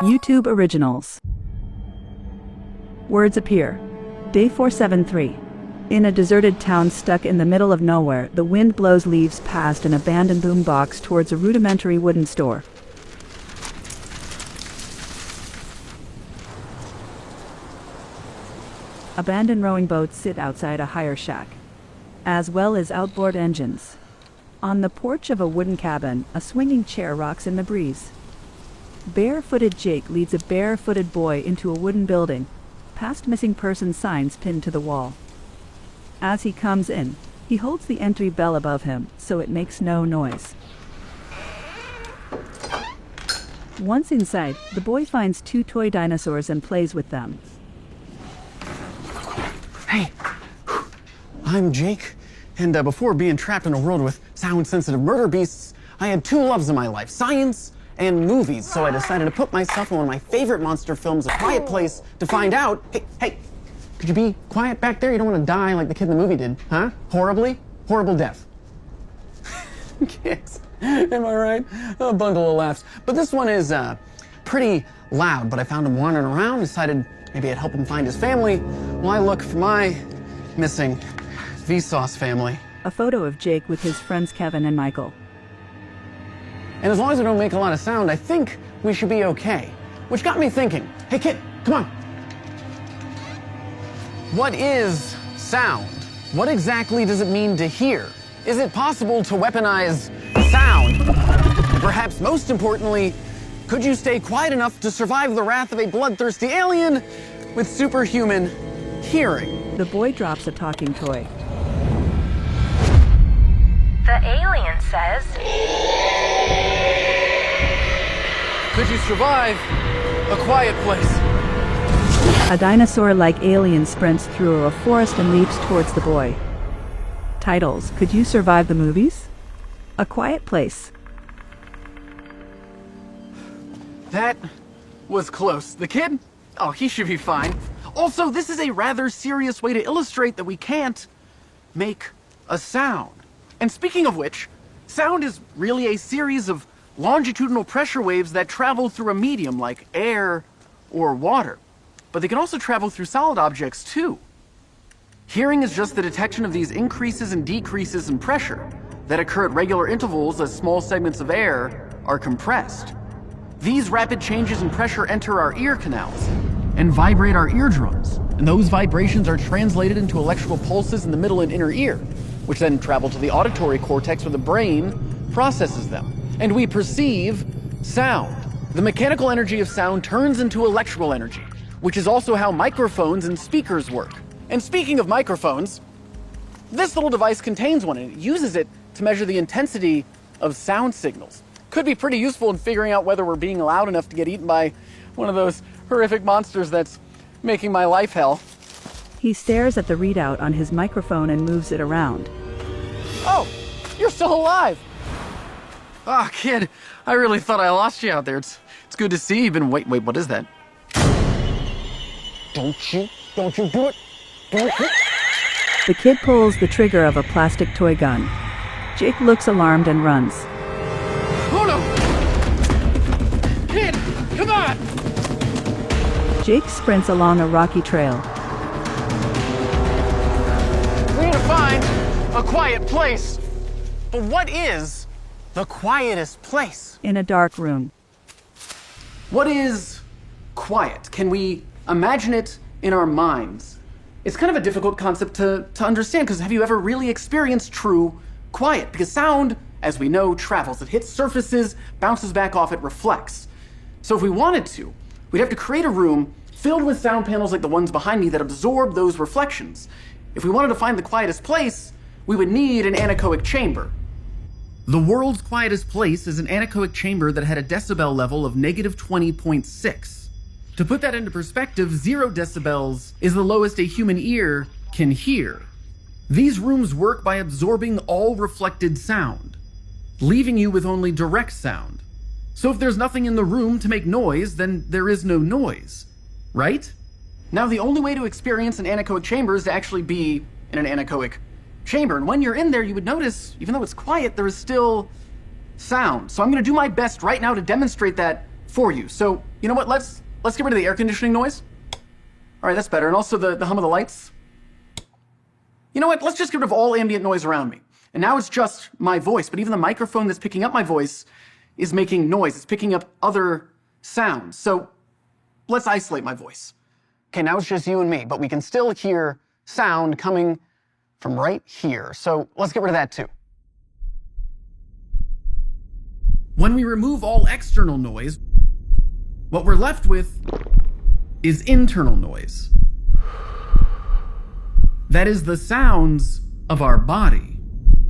YouTube Originals. Words appear. Day 473. In a deserted town stuck in the middle of nowhere, the wind blows leaves past an abandoned boombox towards a rudimentary wooden store. Abandoned rowing boats sit outside a hire shack, as well as outboard engines. On the porch of a wooden cabin, a swinging chair rocks in the breeze. Barefooted Jake leads a barefooted boy into a wooden building, past missing person signs pinned to the wall. As he comes in, he holds the entry bell above him so it makes no noise. Once inside, the boy finds 2 toy dinosaurs and plays with them. Hey, I'm Jake, and before being trapped in a world with sound-sensitive murder beasts, I had 2 loves in my life, science and movies, so I decided to put myself in one of my favorite monster films, A Quiet Place, to find out. Hey, could you be quiet back there? You don't want to die like the kid in the movie did, huh? Horrible death. Kids, am I right? A bundle of laughs. But this one is pretty loud, but I found him wandering around, decided maybe I'd help him find his family while I look for my missing Vsauce family. A photo of Jake with his friends Kevin and Michael. And as long as we don't make a lot of sound, I think we should be okay. Which got me thinking, hey kid, come on. What is sound? What exactly does it mean to hear? Is it possible to weaponize sound? Perhaps most importantly, could you stay quiet enough to survive the wrath of a bloodthirsty alien with superhuman hearing? The boy drops a talking toy. The alien says, could you survive a quiet place? A dinosaur-like alien sprints through a forest and leaps towards the boy. Titles: Could You Survive the Movies? A Quiet Place. That was close. The kid? Oh, he should be fine. Also, this is a rather serious way to illustrate that we can't make a sound. And speaking of which, sound is really a series of longitudinal pressure waves that travel through a medium like air or water. But they can also travel through solid objects too. Hearing is just the detection of these increases and decreases in pressure that occur at regular intervals as small segments of air are compressed. These rapid changes in pressure enter our ear canals and vibrate our eardrums. And those vibrations are translated into electrical pulses in the middle and inner ear, which then travel to the auditory cortex where the brain processes them. And we perceive sound. The mechanical energy of sound turns into electrical energy, which is also how microphones and speakers work. And speaking of microphones, this little device contains one, and it uses it to measure the intensity of sound signals. Could be pretty useful in figuring out whether we're being loud enough to get eaten by one of those horrific monsters that's making my life hell. He stares at the readout on his microphone and moves it around. Oh, you're still alive. Ah, kid, I really thought I lost you out there. It's good to see you. Wait, what is that? Don't you do it. The kid pulls the trigger of a plastic toy gun. Jake looks alarmed and runs. Oh no! Kid, come on! Jake sprints along a rocky trail. We need to find a quiet place. But what is the quietest place? In a dark room. What is quiet? Can we imagine it in our minds? It's kind of a difficult concept to understand, because have you ever really experienced true quiet? Because sound, as we know, travels. It hits surfaces, bounces back off, it reflects. So if we wanted to, we'd have to create a room filled with sound panels like the ones behind me that absorb those reflections. If we wanted to find the quietest place, we would need an anechoic chamber. The world's quietest place is an anechoic chamber that had a decibel level of negative 20.6. To put that into perspective, 0 decibels is the lowest a human ear can hear. These rooms work by absorbing all reflected sound, leaving you with only direct sound. So if there's nothing in the room to make noise, then there is no noise, right? Now, the only way to experience an anechoic chamber is to actually be in an anechoic chamber. And when you're in there, you would notice, even though it's quiet, there is still sound. So I'm going to do my best right now to demonstrate that for you. So, you know what? Let's get rid of the air conditioning noise. All right, that's better. And also the hum of the lights. You know what? Let's just get rid of all ambient noise around me. And now it's just my voice, but even the microphone that's picking up my voice is making noise. It's picking up other sounds. So let's isolate my voice. Okay, now it's just you and me, but we can still hear sound coming from right here. So let's get rid of that too. When we remove all external noise, what we're left with is internal noise. That is the sounds of our body.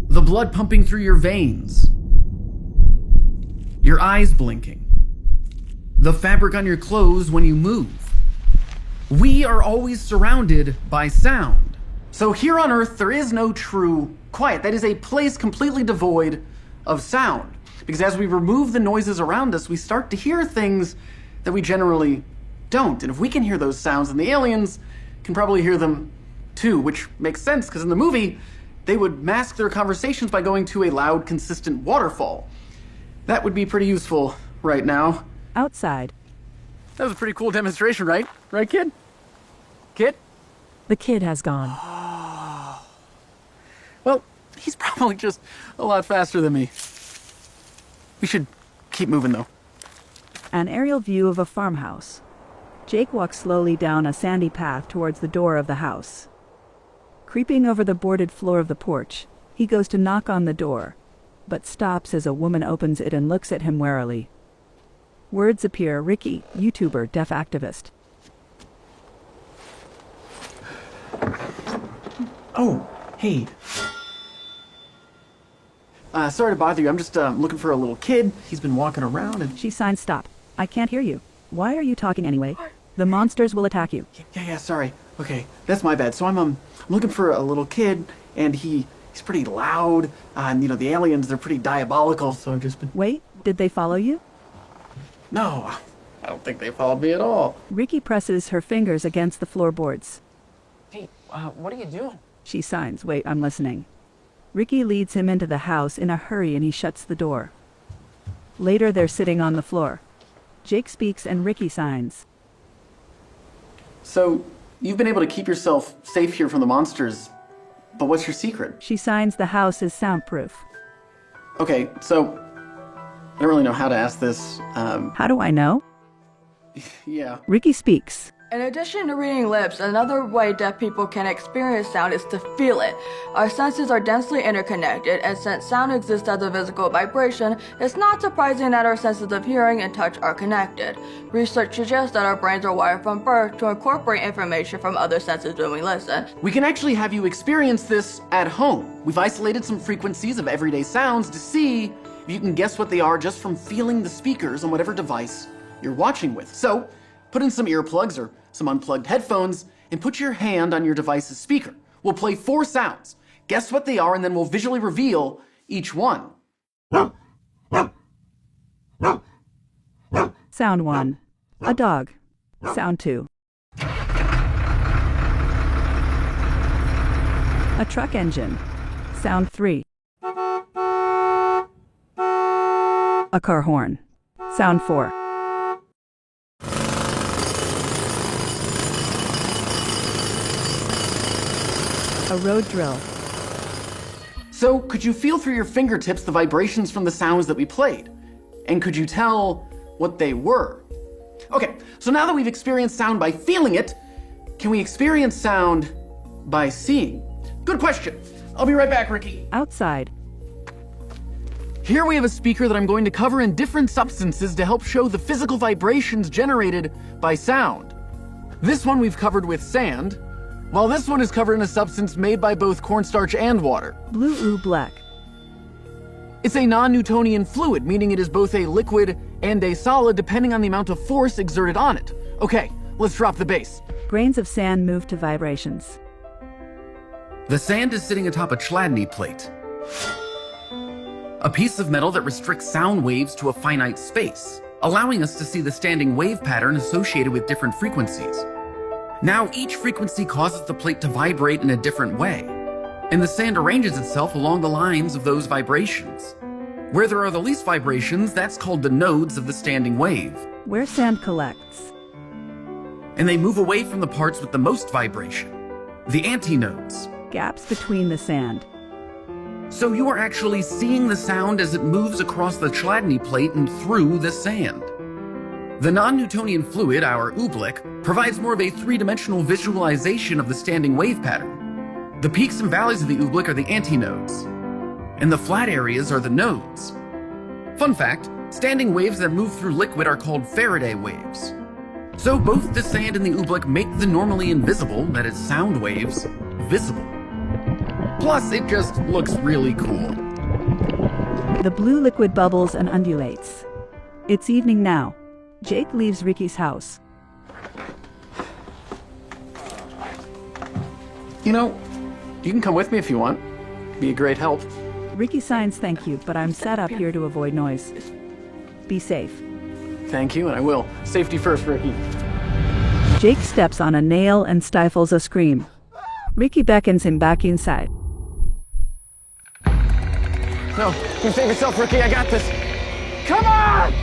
The blood pumping through your veins. Your eyes blinking. The fabric on your clothes when you move. We are always surrounded by sound. So here on Earth, there is no true quiet. That is a place completely devoid of sound. Because as we remove the noises around us, we start to hear things that we generally don't. And if we can hear those sounds, then the aliens can probably hear them too, which makes sense, because in the movie, they would mask their conversations by going to a loud, consistent waterfall. That would be pretty useful right now. Outside. That was a pretty cool demonstration, right? Right, kid? Kid? The kid has gone. Well, he's probably just a lot faster than me. We should keep moving, though. An aerial view of a farmhouse. Jake walks slowly down a sandy path towards the door of the house. Creeping over the boarded floor of the porch, he goes to knock on the door, but stops as a woman opens it and looks at him warily. Words appear: Ricky, YouTuber, deaf activist. Oh, hey. Sorry to bother you. I'm just looking for a little kid. He's been walking around and... She signs stop. I can't hear you. Why are you talking anyway? The monsters will attack you. Yeah, sorry. Okay, that's my bad. So I'm looking for a little kid, and he's pretty loud. And, the aliens, they're pretty diabolical, so I've just been... Wait, did they follow you? No, I don't think they followed me at all. Ricky presses her fingers against the floorboards. Hey, what are you doing? She signs. Wait, I'm listening. Ricky leads him into the house in a hurry and he shuts the door. Later, they're sitting on the floor. Jake speaks and Ricky signs. So, you've been able to keep yourself safe here from the monsters, but what's your secret? She signs the house is soundproof. Okay, so, I don't really know how to ask this. How do I know? Yeah. Ricky speaks. In addition to reading lips, another way deaf people can experience sound is to feel it. Our senses are densely interconnected, and since sound exists as a physical vibration, it's not surprising that our senses of hearing and touch are connected. Research suggests that our brains are wired from birth to incorporate information from other senses when we listen. We can actually have you experience this at home. We've isolated some frequencies of everyday sounds to see if you can guess what they are just from feeling the speakers on whatever device you're watching with. So, put in some earplugs or some unplugged headphones and put your hand on your device's speaker. We'll play 4 sounds. Guess what they are, and then we'll visually reveal each one. Sound 1. A dog. Sound 2. A truck engine. Sound 3. A car horn. Sound 4. A road drill. So, could you feel through your fingertips the vibrations from the sounds that we played? And could you tell what they were? Okay, so now that we've experienced sound by feeling it, can we experience sound by seeing? Good question. I'll be right back, Ricky. Outside. Here we have a speaker that I'm going to cover in different substances to help show the physical vibrations generated by sound. This one we've covered with sand, while this one is covered in a substance made by both cornstarch and water. Blue black. It's a non-Newtonian fluid, meaning it is both a liquid and a solid depending on the amount of force exerted on it. Okay, let's drop the bass. Grains of sand move to vibrations. The sand is sitting atop a Chladni plate, a piece of metal that restricts sound waves to a finite space, allowing us to see the standing wave pattern associated with different frequencies. Now each frequency causes the plate to vibrate in a different way, and the sand arranges itself along the lines of those vibrations. Where there are the least vibrations, that's called the nodes of the standing wave. where sand collects. And they move away from the parts with the most vibration, the antinodes. Gaps between the sand. So you are actually seeing the sound as it moves across the Chladni plate and through the sand. The non-Newtonian fluid, our oobleck, provides more of a three-dimensional visualization of the standing wave pattern. The peaks and valleys of the oobleck are the antinodes, and the flat areas are the nodes. Fun fact, standing waves that move through liquid are called Faraday waves. So both the sand and the oobleck make the normally invisible, that is sound waves, visible. Plus, it just looks really cool. The blue liquid bubbles and undulates. It's evening now. Jake leaves Ricky's house. You know, you can come with me if you want. Be a great help. Ricky signs thank you, but I'm set up here to avoid noise. Be safe. Thank you, and I will. Safety first, Ricky. Jake steps on a nail and stifles a scream. Ricky beckons him back inside. No, you save yourself, Ricky. I got this. Come on!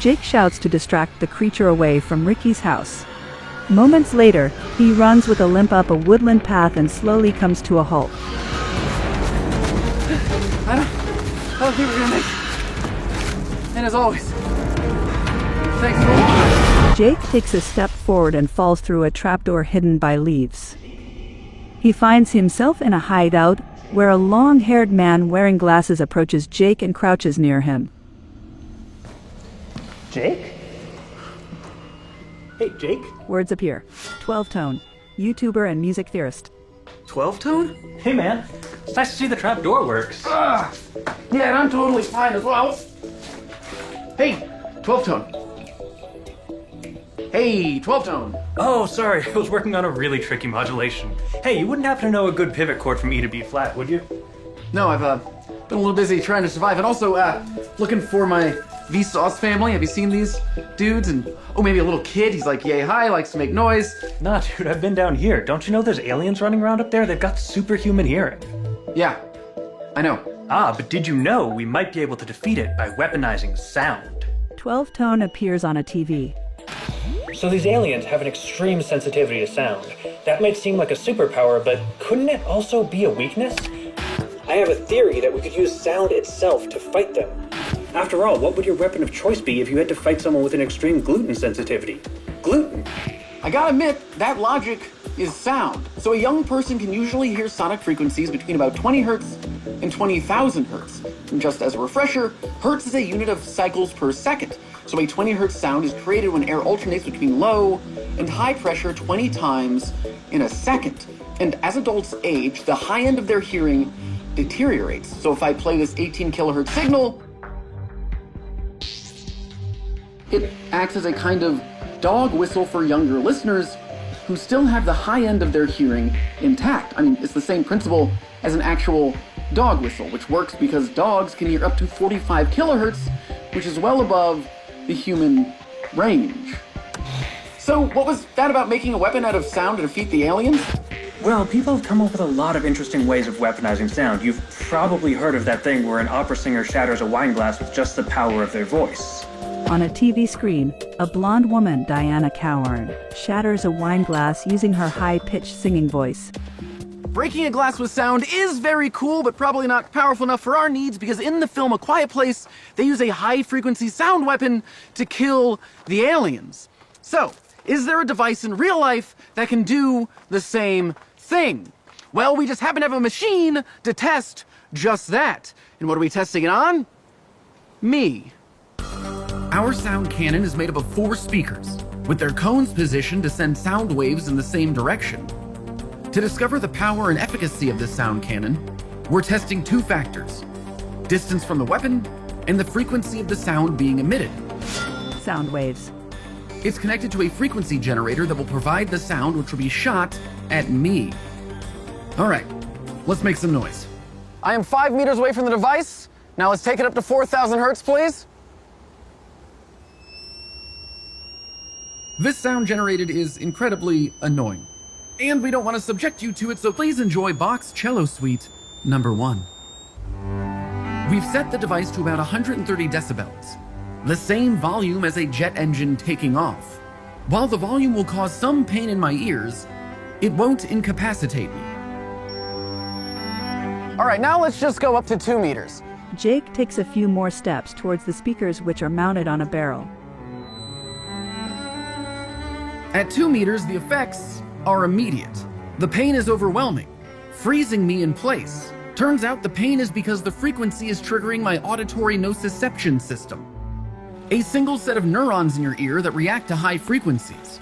Jake shouts to distract the creature away from Ricky's house. Moments later, he runs with a limp up a woodland path and slowly comes to a halt. I don't think we're gonna make it. And as always, thanks for watching. Jake takes a step forward and falls through a trapdoor hidden by leaves. He finds himself in a hideout where a long-haired man wearing glasses approaches Jake and crouches near him. Jake? Hey, Jake? Words appear. 12-tone, YouTuber and music theorist. 12-tone? Hey, man. It's nice to see the trap door works. Yeah, and I'm totally fine as well. Hey, 12-tone. Hey, 12-tone. Oh, sorry. I was working on a really tricky modulation. Hey, you wouldn't happen to know a good pivot chord from E to B flat, would you? No, I've been a little busy trying to survive, and also looking for my Vsauce family. Have you seen these dudes? And oh, maybe a little kid. He's like yay high, likes to make noise. Nah, dude, I've been down here. Don't you know there's aliens running around up there? They've got superhuman hearing. Yeah, I know. Ah, but did you know we might be able to defeat it by weaponizing sound? 12-tone appears on a TV. So these aliens have an extreme sensitivity to sound. That might seem like a superpower, but couldn't it also be a weakness? I have a theory that we could use sound itself to fight them. After all, what would your weapon of choice be if you had to fight someone with an extreme gluten sensitivity? Gluten! I gotta admit, that logic is sound. So a young person can usually hear sonic frequencies between about 20 hertz and 20,000 hertz. And just as a refresher, hertz is a unit of cycles per second. So a 20 hertz sound is created when air alternates between low and high pressure 20 times in a second. And as adults age, the high end of their hearing deteriorates. So if I play this 18 kilohertz signal, it acts as a kind of dog whistle for younger listeners who still have the high end of their hearing intact. I mean, it's the same principle as an actual dog whistle, which works because dogs can hear up to 45 kilohertz, which is well above the human range. So what was that about making a weapon out of sound to defeat the aliens? Well, people have come up with a lot of interesting ways of weaponizing sound. You've probably heard of that thing where an opera singer shatters a wine glass with just the power of their voice. On a TV screen, a blonde woman, Diana Cowern, shatters a wine glass using her high-pitched singing voice. Breaking a glass with sound is very cool, but probably not powerful enough for our needs because in the film A Quiet Place, they use a high-frequency sound weapon to kill the aliens. So, is there a device in real life that can do the same thing? Well, we just happen to have a machine to test just that. And what are we testing it on? Me. Our sound cannon is made up of 4 speakers, with their cones positioned to send sound waves in the same direction. To discover the power and efficacy of this sound cannon, we're testing 2 factors: distance from the weapon and the frequency of the sound being emitted. Sound waves. It's connected to a frequency generator that will provide the sound which will be shot at me. All right, let's make some noise. I am 5 meters away from the device. Now let's take it up to 4,000 hertz, please. This sound generated is incredibly annoying, and we don't want to subject you to it, so please enjoy Bach's Cello Suite number 1. We've set the device to about 130 decibels. the same volume as a jet engine taking off. While the volume will cause some pain in my ears, it won't incapacitate me. All right, now let's just go up to 2 meters. Jake takes a few more steps towards the speakers, which are mounted on a barrel. At 2 meters, the effects are immediate. The pain is overwhelming, freezing me in place. Turns out the pain is because the frequency is triggering my auditory nociception system, a single set of neurons in your ear that react to high frequencies.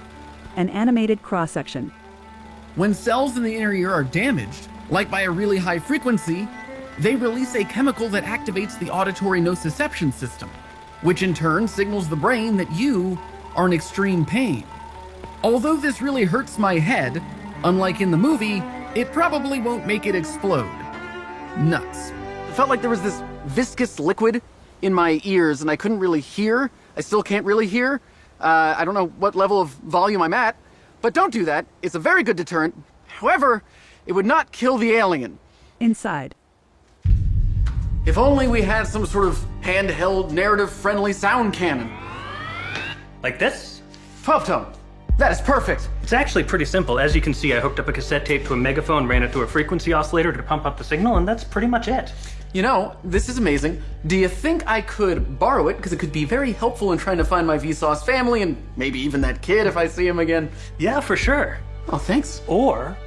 An animated cross-section. When cells in the inner ear are damaged, like by a really high frequency, they release a chemical that activates the auditory nociception system, which in turn signals the brain that you are in extreme pain. Although this really hurts my head, unlike in the movie, it probably won't make it explode. Nuts. It felt like there was this viscous liquid in my ears and I couldn't really hear. I still can't really hear. I don't know what level of volume I'm at, but don't do that. It's a very good deterrent. However, it would not kill the alien. Inside. If only we had some sort of handheld, narrative-friendly sound cannon. Like this? 12-tone. That is perfect. It's actually pretty simple. As you can see, I hooked up a cassette tape to a megaphone, ran it through a frequency oscillator to pump up the signal, and that's pretty much it. You know, this is amazing. Do you think I could borrow it? Because it could be very helpful in trying to find my Vsauce family and maybe even that kid if I see him again. Yeah, for sure. Oh, thanks. Or,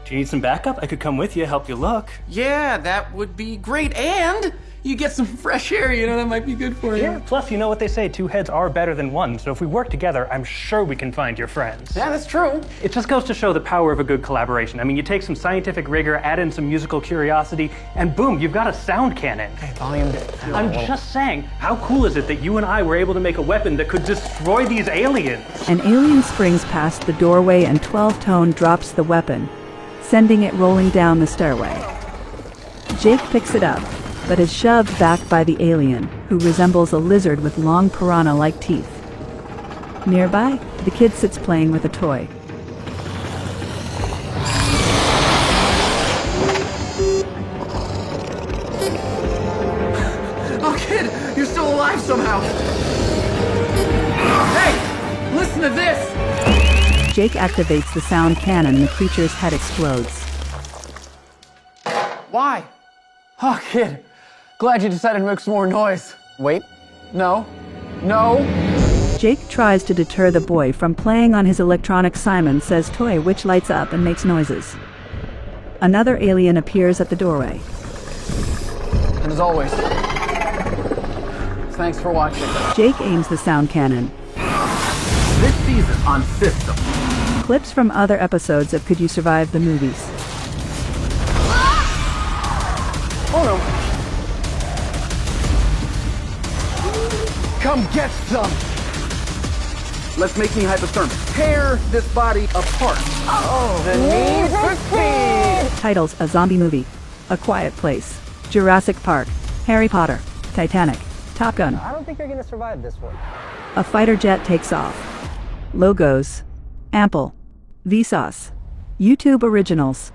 do you need some backup? I could come with you, help you look. Yeah, that would be great. And you get some fresh air, you know, that might be good for you. Yeah, plus you know what they say, 2 heads are better than 1, so if we work together, I'm sure we can find your friends. Yeah, that's true. It just goes to show the power of a good collaboration. I mean, you take some scientific rigor, add in some musical curiosity, and boom, you've got a sound cannon. Hey, volume. I'm just saying, how cool is it that you and I were able to make a weapon that could destroy these aliens? An alien springs past the doorway and 12-tone drops the weapon, sending it rolling down the stairway. Jake picks it up, but is shoved back by the alien, who resembles a lizard with long piranha-like teeth. Nearby, the kid sits playing with a toy. Oh, kid, you're still alive somehow. Hey, listen to this. Jake activates the sound cannon and the creature's head explodes. Why? Oh, kid. Glad you decided to make some more noise. Wait. No. No. Jake tries to deter the boy from playing on his electronic Simon Says toy, which lights up and makes noises. Another alien appears at the doorway. And as always, thanks for watching. Jake aims the sound cannon. This season on System. Clips from other episodes of Could You Survive the movies. Oh no. Come get some! Let's make me hypothermic. Tear this body apart. Oh, the need for speed! Titles: A Zombie Movie, A Quiet Place, Jurassic Park, Harry Potter, Titanic, Top Gun. I don't think you're gonna survive this one. A fighter jet takes off. Logos: Ample, Vsauce, YouTube Originals.